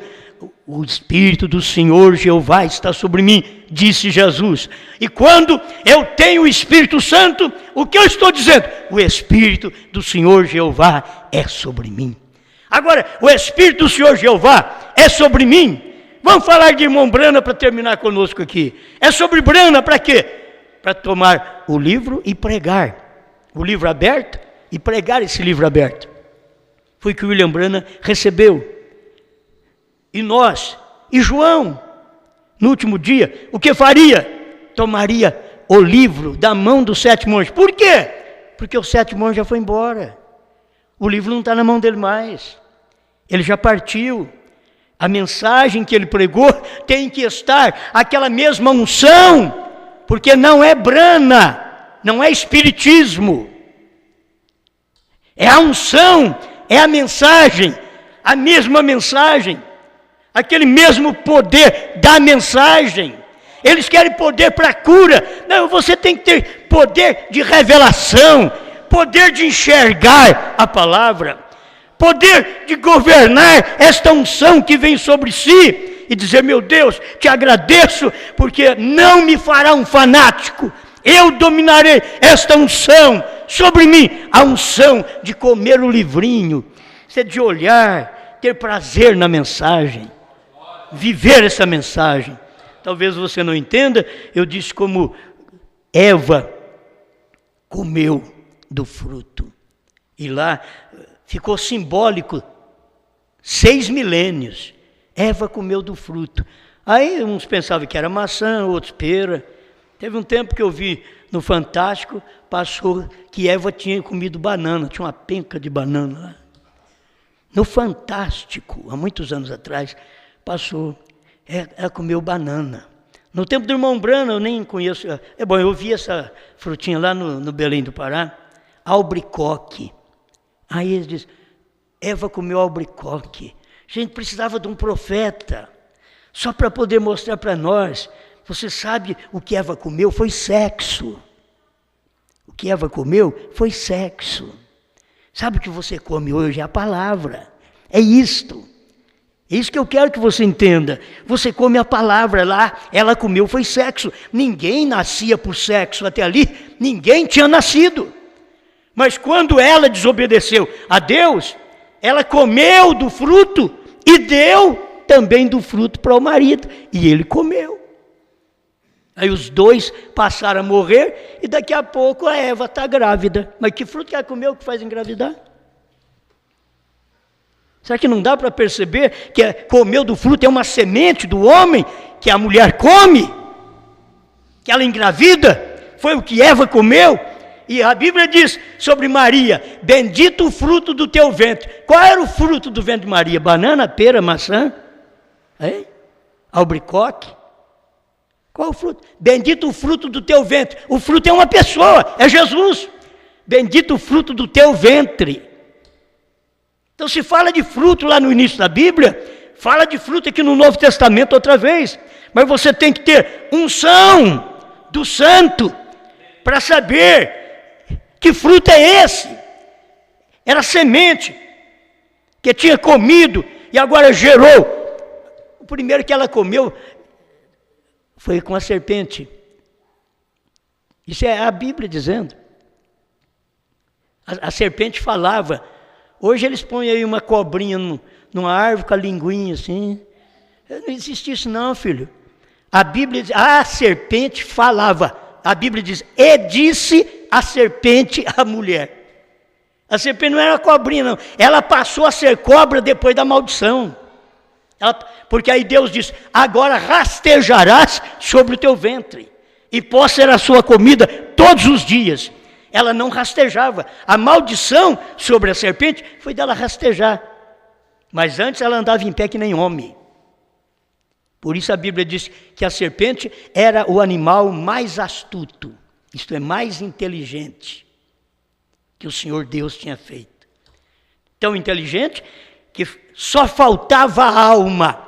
o Espírito do Senhor Jeová está sobre mim, disse Jesus. E quando eu tenho o Espírito Santo, o que eu estou dizendo? O Espírito do Senhor Jeová é sobre mim. Agora, o Espírito do Senhor Jeová é sobre mim. Vamos falar de irmão Brana para terminar conosco aqui. É sobre Brana para quê? Para tomar o livro e pregar. O livro aberto e pregar esse livro aberto. Foi que o William Brana recebeu. E nós, e João, no último dia, o que faria? Tomaria o livro da mão dos 7 monges. Por quê? Porque os 7 monges já foi embora. O livro não está na mão dele mais. Ele já partiu. A mensagem que ele pregou tem que estar aquela mesma unção, porque não é Brana, não é espiritismo. É a unção, é a mensagem, a mesma mensagem, aquele mesmo poder da mensagem. Eles querem poder para cura. Não, você tem que ter poder de revelação, poder de enxergar a palavra, poder de governar esta unção que vem sobre si e dizer, meu Deus, te agradeço, porque não me fará um fanático, eu dominarei esta unção sobre mim, a unção de comer o livrinho, de olhar, ter prazer na mensagem, viver essa mensagem. Talvez você não entenda, eu disse como Eva comeu do fruto, e lá ficou simbólico, 6 milênios, Eva comeu do fruto. Aí uns pensavam que era maçã, outros pera. Teve um tempo que eu vi no Fantástico, passou que Eva tinha comido banana, tinha uma penca de banana lá. No Fantástico, há muitos anos atrás, passou, ela comeu banana. No tempo do irmão Brana, eu nem conheço, eu vi essa frutinha lá no Belém do Pará, albricoque. Aí eles dizem, Eva comeu albricoque. A gente precisava de um profeta, só para poder mostrar para nós. Você sabe o que Eva comeu? Foi sexo. O que Eva comeu foi sexo. Sabe o que você come hoje? É a palavra. É isto. É isso que eu quero que você entenda. Você come a palavra lá, ela comeu foi sexo. Ninguém nascia por sexo até ali, ninguém tinha nascido. Mas quando ela desobedeceu a Deus, ela comeu do fruto e deu também do fruto para o marido. E ele comeu. Aí os dois passaram a morrer e daqui a pouco a Eva está grávida. Mas que fruto que ela comeu que faz engravidar? Será que não dá para perceber que comeu do fruto é uma semente do homem que a mulher come? Que ela engravida? Foi o que Eva comeu? E a Bíblia diz sobre Maria, bendito o fruto do teu ventre. Qual era o fruto do ventre de Maria? Banana, pera, maçã? Hein? Albricoque? Qual o fruto? Bendito o fruto do teu ventre. O fruto é uma pessoa, é Jesus. Bendito o fruto do teu ventre. Então se fala de fruto lá no início da Bíblia, Fala de fruta aqui no Novo Testamento outra vez. Mas você tem que ter unção do santo para saber que fruto é esse. Era semente que tinha comido e agora gerou. O primeiro que ela comeu foi com a serpente. Isso é a Bíblia dizendo. A serpente falava. Hoje eles põem aí uma cobrinha numa árvore com a linguinha assim. Não existe isso não, filho. A Bíblia diz, a serpente falava. A Bíblia diz, e disse a serpente à mulher. A serpente não era cobrinha não. Ela passou a ser cobra depois da maldição. Porque aí Deus diz, agora rastejarás sobre o teu ventre. E possa ser a sua comida todos os dias. Ela não rastejava. A maldição sobre a serpente foi dela rastejar. Mas antes ela andava em pé que nem homem. Por isso a Bíblia diz que a serpente era o animal mais astuto. Isto é, mais inteligente que o Senhor Deus tinha feito. Tão inteligente que só faltava a alma.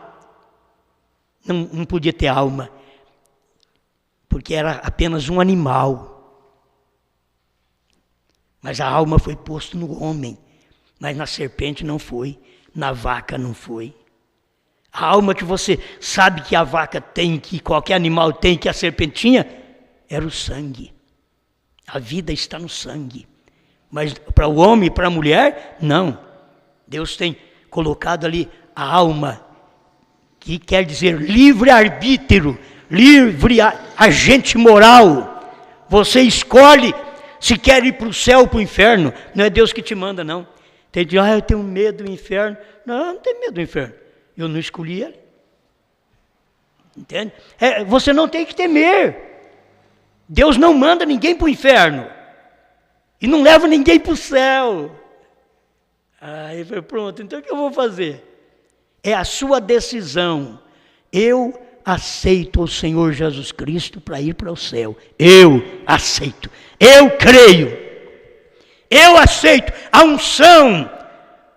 Não podia ter alma. Porque era apenas um animal. Mas a alma foi posta no homem. Mas na serpente não foi. Na vaca não foi. A alma que você sabe que a vaca tem, que qualquer animal tem, que a serpente tinha, era o sangue. A vida está no sangue. Mas para o homem e para a mulher, não. Deus tem colocado ali a alma, que quer dizer livre-arbítrio, livre agente moral. Você escolhe se quer ir para o céu ou para o inferno. Não é Deus que te manda, não. Tem de, eu tenho medo do inferno. Não tem medo do inferno. Eu não escolhi ele. Entende? Você não tem que temer. Deus não manda ninguém para o inferno. E não leva ninguém para o céu. Aí foi pronto, então o que eu vou fazer? É a sua decisão. Eu aceito o Senhor Jesus Cristo para ir para o céu. Eu aceito. Eu creio. Eu aceito a unção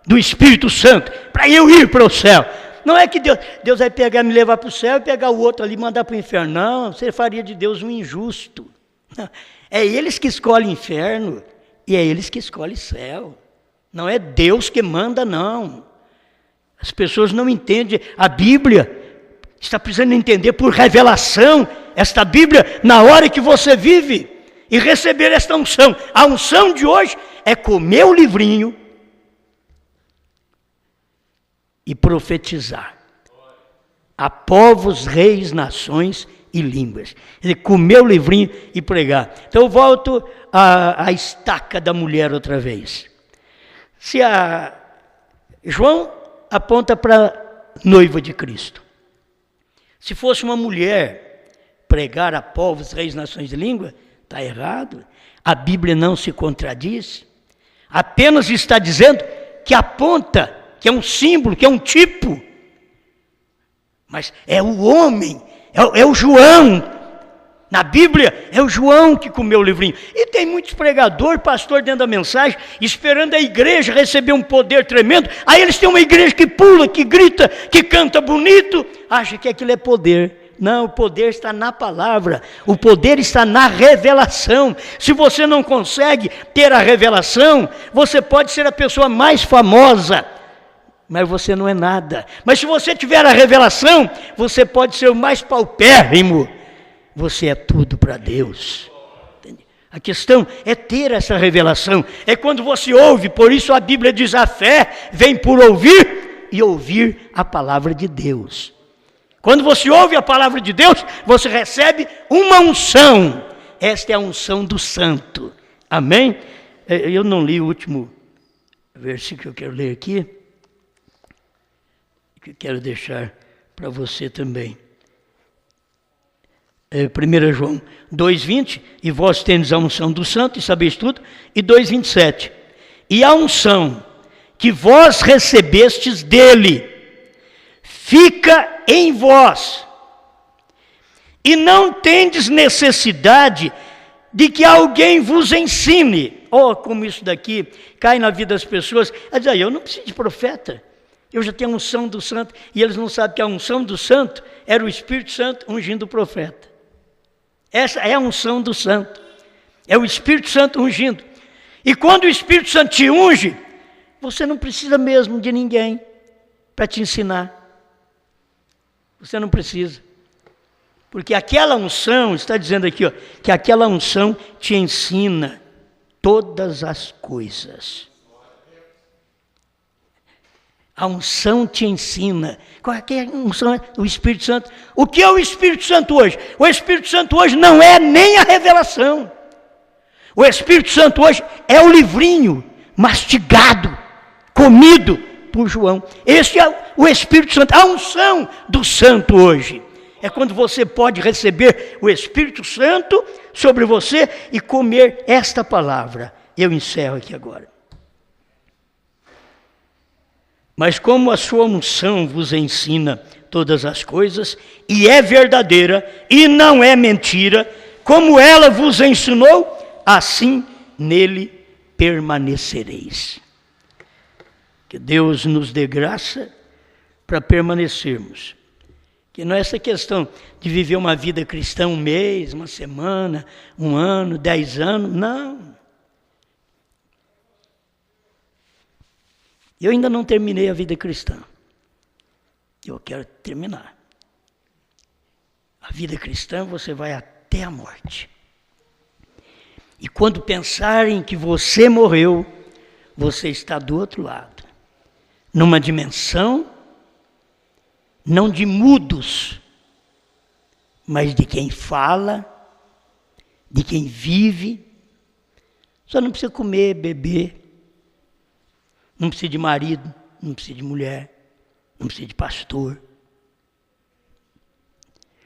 do Espírito Santo para eu ir para o céu. Não é que Deus vai pegar, me levar para o céu e pegar o outro ali e mandar para o inferno. Não, você faria de Deus um injusto. É eles que escolhem inferno e é eles que escolhem céu. Não é Deus que manda, não. As pessoas não entendem a Bíblia. Está precisando entender por revelação esta Bíblia na hora que você vive e receber esta unção. A unção de hoje é comer o livrinho e profetizar a povos, reis, nações e línguas. Quer dizer, comer o livrinho e pregar. Então eu volto à estaca da mulher outra vez. Se João aponta para a noiva de Cristo. Se fosse uma mulher pregar a povos, reis, nações e língua, está errado. A Bíblia não se contradiz. Apenas está dizendo que aponta, que é um símbolo, que é um tipo. Mas é o homem, é o João. Na Bíblia, é o João que comeu o livrinho. E tem muitos pregadores, pastor dentro da mensagem, esperando a igreja receber um poder tremendo. Aí eles têm uma igreja que pula, que grita, que canta bonito, acha que aquilo é poder. Não, o poder está na palavra, o poder está na revelação. Se você não consegue ter a revelação, você pode ser a pessoa mais famosa, mas você não é nada. Mas se você tiver a revelação, você pode ser o mais paupérrimo. Você é tudo para Deus. Entende? A questão é ter essa revelação. É quando você ouve, por isso a Bíblia diz, a fé vem por ouvir e ouvir a palavra de Deus. Quando você ouve a palavra de Deus, você recebe uma unção. Esta é a unção do santo. Amém? Eu não li o último versículo que eu quero ler aqui, que eu quero deixar para você também. 1 João 2,20, e vós tendes a unção do santo, e sabeis tudo, e 2,27. E a unção que vós recebestes dele, fica em vós, e não tendes necessidade de que alguém vos ensine. Oh, como isso daqui cai na vida das pessoas. Ela diz, eu não preciso de profeta, Eu já tenho a unção do santo. E eles não sabem que a unção do santo era o Espírito Santo ungindo o profeta. Essa é a unção do santo. É o Espírito Santo ungindo. E quando o Espírito Santo te unge, você não precisa mesmo de ninguém para te ensinar. Você não precisa. Porque aquela unção, está dizendo aqui, ó, que aquela unção te ensina todas as coisas. A unção te ensina. Qual é a unção? O Espírito Santo. O que é o Espírito Santo hoje? O Espírito Santo hoje não é nem a revelação. O Espírito Santo hoje é o livrinho mastigado, comido por João. Esse é o Espírito Santo, a unção do Santo hoje. É quando você pode receber o Espírito Santo sobre você e comer esta palavra. Eu encerro aqui agora. Mas como a sua unção vos ensina todas as coisas, e é verdadeira, e não é mentira, como ela vos ensinou, assim nele permanecereis. Que Deus nos dê graça para permanecermos. Que não é essa questão de viver uma vida cristã um mês, uma semana, um ano, 10 anos, não. Eu ainda não terminei a vida cristã. Eu quero terminar. A vida cristã você vai até a morte. E quando pensarem que você morreu, você está do outro lado. Numa dimensão, não de mudos, mas de quem fala, de quem vive. Só não precisa comer, beber. Não precisa de marido, não precisa de mulher, não precisa de pastor.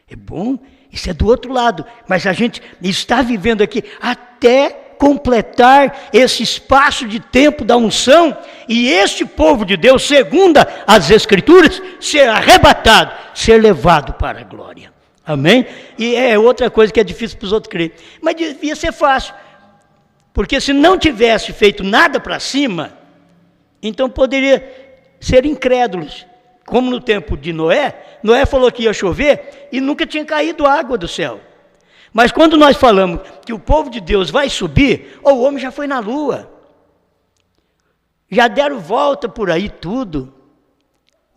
É bom, isso é do outro lado, mas a gente está vivendo aqui até completar esse espaço de tempo da unção e este povo de Deus, segundo as Escrituras, ser arrebatado, ser levado para a glória. Amém? E é outra coisa que é difícil para os outros crer, mas devia ser fácil, porque se não tivesse feito nada para cima, então poderia ser incrédulos. Como no tempo de Noé, Noé falou que ia chover e nunca tinha caído água do céu. Mas quando nós falamos que o povo de Deus vai subir, o homem já foi na lua. Já deram volta por aí tudo.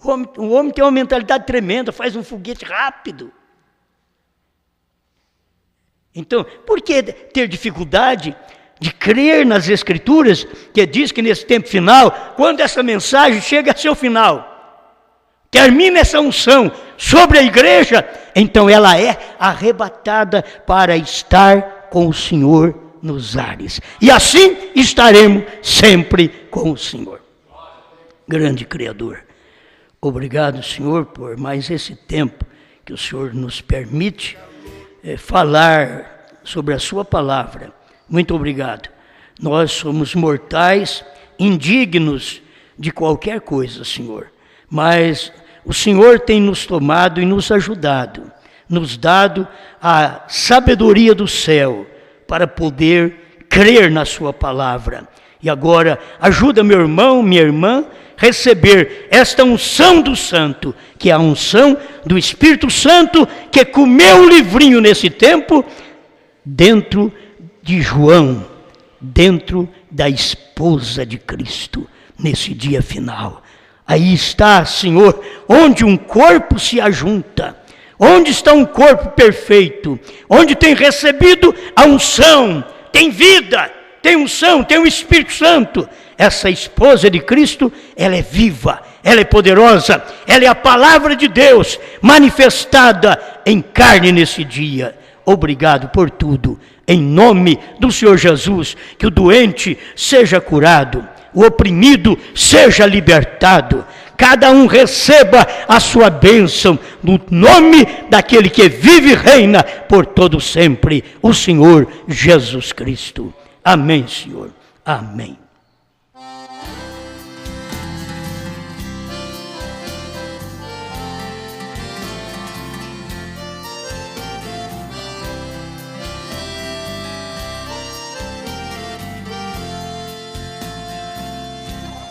O homem tem uma mentalidade tremenda, faz um foguete rápido. Então, por que ter dificuldade de crer nas Escrituras, que diz que nesse tempo final, quando essa mensagem chega a seu final, termina essa unção sobre a igreja, então ela é arrebatada para estar com o Senhor nos ares. E assim estaremos sempre com o Senhor. Grande Criador, obrigado, Senhor, por mais esse tempo que o Senhor nos permite falar sobre a sua palavra. Muito obrigado. Nós somos mortais, indignos de qualquer coisa, Senhor. Mas o Senhor tem nos tomado e nos ajudado, nos dado a sabedoria do céu para poder crer na sua palavra. E agora, ajuda meu irmão, minha irmã, receber esta unção do Santo, que é a unção do Espírito Santo, que comeu o livrinho nesse tempo, dentro de João, dentro da esposa de Cristo, nesse dia final. Aí está, Senhor, onde um corpo se ajunta, onde está um corpo perfeito, onde tem recebido a unção, tem vida, tem unção, tem o Espírito Santo. Essa esposa de Cristo, ela é viva, ela é poderosa, ela é a palavra de Deus manifestada em carne nesse dia. Obrigado por tudo, em nome do Senhor Jesus, que o doente seja curado, o oprimido seja libertado, cada um receba a sua bênção, no nome daquele que vive e reina por todo sempre, o Senhor Jesus Cristo. Amém, Senhor. Amém.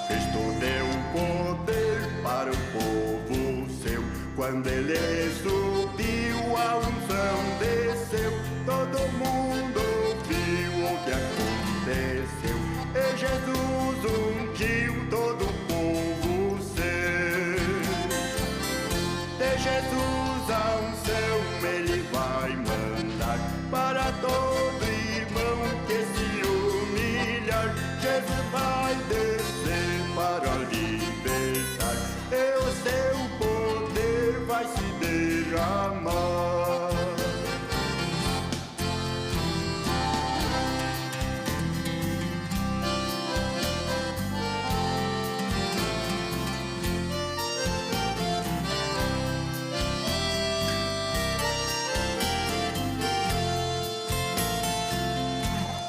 Cristo deu poder Quando ele subiu, a unção desceu, todo mundo viu o que aconteceu. E Jesus ungiu todo o povo seu. De Jesus a unção ele vai mandar para todo irmão que se humilhar. Jesus vai descer para libertar, e o seu poder vai se derramar.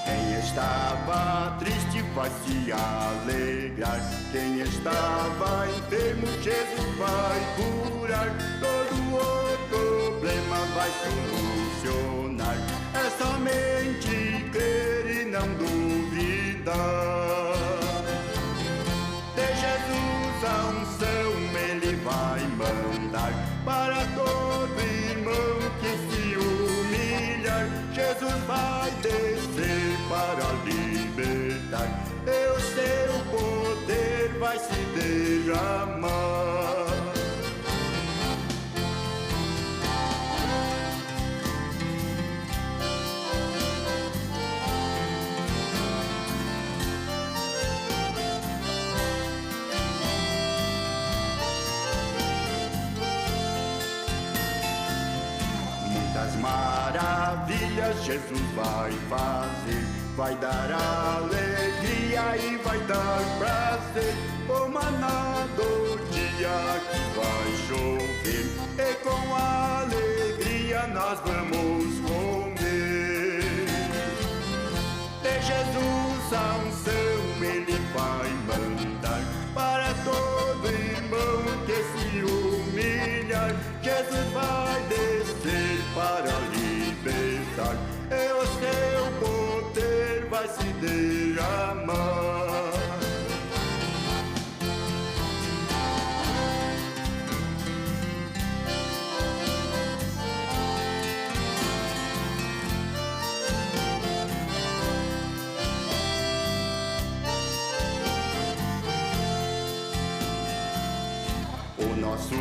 Quem estava triste vai se alegrar, quem estava enfermo Jesus vai curar, todo o problema vai solucionar. É somente crer e não duvidar. De Jesus a unção ele vai mandar para todo irmão que se humilhar. Jesus vai descer para libertar, e o seu poder vai se derramar. Muitas maravilhas Jesus vai fazer, vai dar alegria e vai dar prazer. O maná do dia que vai chover, e com alegria nós vamos comer. De Jesus a unção ele vai mandar para todo irmão que se humilhar. Jesus vai descer para libertar, e o seu poder vai se derramar. O nosso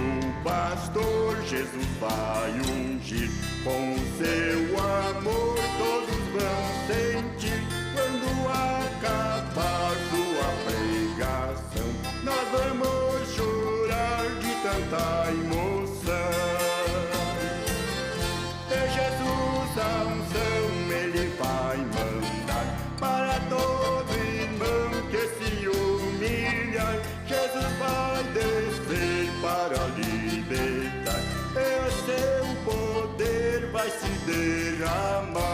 pastor Jesus vai ungir, com o seu amor todos vão sentir. Quando acabar sua pregação, nós vamos chorar de tanta emoção. De Jesus a unção ele vai mandar para todo irmão que se humilhar. Jesus vai descer para libertar, e o seu poder vai se derramar.